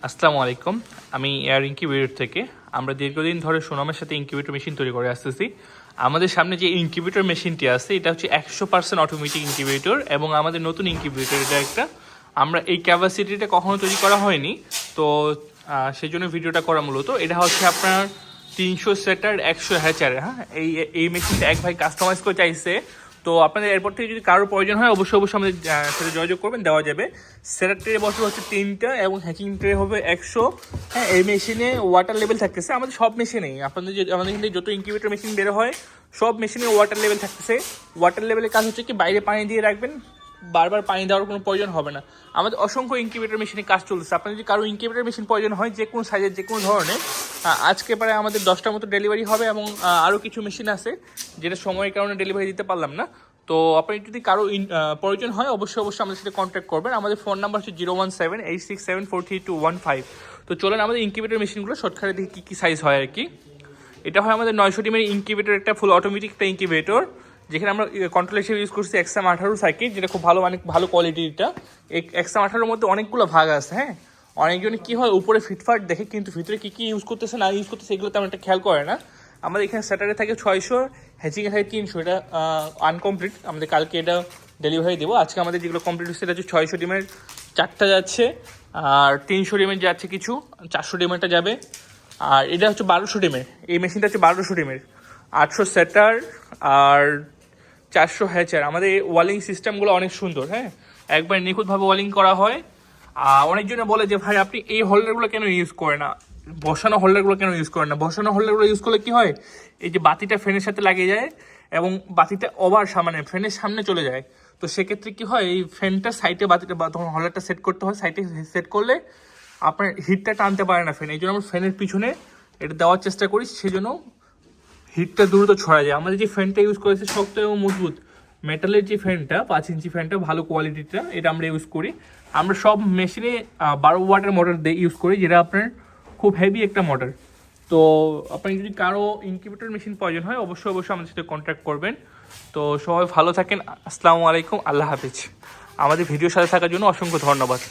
আসসালামু আলাইকুম। আমি এয়ার ইনকিউবেটর থেকে। আমরা দীর্ঘদিন ধরে সুনামের সাথে ইনকিউবেটর মেশিন তৈরি করে আসতেছি। আমাদের সামনে যে ইনকিউবেটর মেশিনটি আছে এটা হচ্ছে 100% অটোমেটিক ইনকিউবেটর এবং আমাদের নতুন ইনকিউবেটর এটা একটা। আমরা এই ক্যাপাসিটিটা কখনো তৈরি করা হয়নি, তো সেই জন্য ভিডিওটা করা মূলত। এটা হচ্ছে আপনার 300 সেটার 100 হ্যাচার। হ্যাঁ, এই মেশিনটা এক ভাই কাস্টমাইজ করে চাইছে। তো আপনাদের এরপর থেকে যদি কারোর প্রয়োজন হয় অবশ্যই আমাদের সাথে যোগাযোগ করবেন, দেওয়া যাবে। সেটার ট্রে বছর হচ্ছে 3টা এবং হ্যাকিং ট্রে হবে 100। হ্যাঁ, এই মেশিনে ওয়াটার লেভেল থাকতেছে আমাদের সব মেশিনেই। আপনাদের যে আমাদের এখানে যত ইনকিউবেটর মেশিন বের হয় সব মেশিনে ওয়াটার লেভেল থাকতেছে। ওয়াটার লেভেলের কাজ হচ্ছে কি বাইরে পানি দিয়ে রাখবেন, বারবার পানি দেওয়ার কোনো প্রয়োজন হবে না। আমাদের অসংখ্য ইনকিউবেটর মেশিনে কাজ চলতেছে। আপনার যদি কারো ইনকিউবেটর মেশিন প্রয়োজন হয় যে কোনো সাইজের যে কোনো ধরনের, আজকে প্রায় আমাদের 10টার মতো ডেলিভারি হবে এবং আরও কিছু মেশিন আছে যেটা সময়ের কারণে ডেলিভারি দিতে পারলাম না। তো আপনি যদি কারো প্রয়োজন হয় অবশ্যই আমাদের সাথে কন্ট্যাক্ট করবেন। আমাদের ফোন নাম্বার হচ্ছে 01786743215। তো চলেন আমাদের ইনকিউবেটর মেশিনগুলো শর্টকাটে দেখি কী কী সাইজ হয় আর কি। এটা হয় আমাদের 900 টিমের ইনকিউবেটর, একটা ফুল অটোমেটিক একটা ইনকিউবেটর, যেখানে আমরা কন্ট্রোল হিসেবে ইউজ করছি XM18 সার্কিট, যেটা খুব ভালো, অনেক ভালো কোয়ালিটিটা। XM18 মধ্যে অনেকগুলো ভাগ আছে। হ্যাঁ, অনেকজনে কী হয় উপরে ফিটফাট দেখে কিন্তু ভিতরে কী কী ইউজ করতেছে না ইউজ করতেছে এগুলো তেমন একটা খেয়াল করে না। আমাদের এখানে স্যাটারডে থাকে 600, হ্যাচিংয়ে থাকে 300। এটা আনকমপ্লিট, আমাদের কালকে এটা ডেলিভারি দেবো। আজকে আমাদের যেগুলো কমপ্লিট হচ্ছে এটা হচ্ছে 600 ডিমের 4টা যাচ্ছে, আর 300 ডিমের যাচ্ছে কিছু, 400 ডিমেরটা যাবে। আর এটা হচ্ছে 1200 ডিমের, এই মেশিনটা হচ্ছে 1200 ডিমের, 800 সেটার আর 400 হ্যাচার। আমাদের এই ওয়ালিং সিস্টেমগুলো অনেক সুন্দর। হ্যাঁ, একবার নিখুঁতভাবে ওয়ালিং করা হয়। অনেকজনে বলে যে ভাই আপনি এই হোল্ডারগুলো কেন ইউজ করেন না, বসানো হোল্ডারগুলো কেন ইউজ করেন না। বসানো হোল্ডারগুলো ইউজ করলে কি হয়, এই যে বাতিটা ফ্যানের সাথে লাগিয়ে যায় এবং বাতিটা ওভার সামনে ফ্যানের সামনে চলে যায়। তো সেক্ষেত্রে কি হয়, এই ফ্যানটা সাইডে বাতিটা তখন হোল্ডারটা সেট করতে হয়। সাইডে সেট করলে আপনার হিটটা টানতে পারে না ফ্যান, এই জন্য আমরা ফ্যানের পিছনে এটা দেওয়ার চেষ্টা করি, সেই জন্য হিটটা দ্রুত ছড়া যায়। আমাদের যে ফ্যানটা ইউজ করেছে শক্ত এবং মজবুত মেটালের যে ফ্যানটা, 5 ইঞ্চি ফ্যানটা, ভালো কোয়ালিটিটা, এটা আমরা ইউজ করি। আমরা সব মেশিনে 12 ওয়াটের মোটর দিয়ে ইউজ করি, যেটা আপনার খুব হেভি একটা মোটর। তো আপনি যদি কারো ইনকিউবেটর মেশিন প্রয়োজন হয় অবশ্যই আমাদের সাথে কন্ট্যাক্ট করবেন। তো সবাই ভালো থাকেন। আসসালামু আলাইকুম, আল্লাহ হাফিজ। আমাদের ভিডিওর সাথে থাকার জন্য অসংখ্য ধন্যবাদ।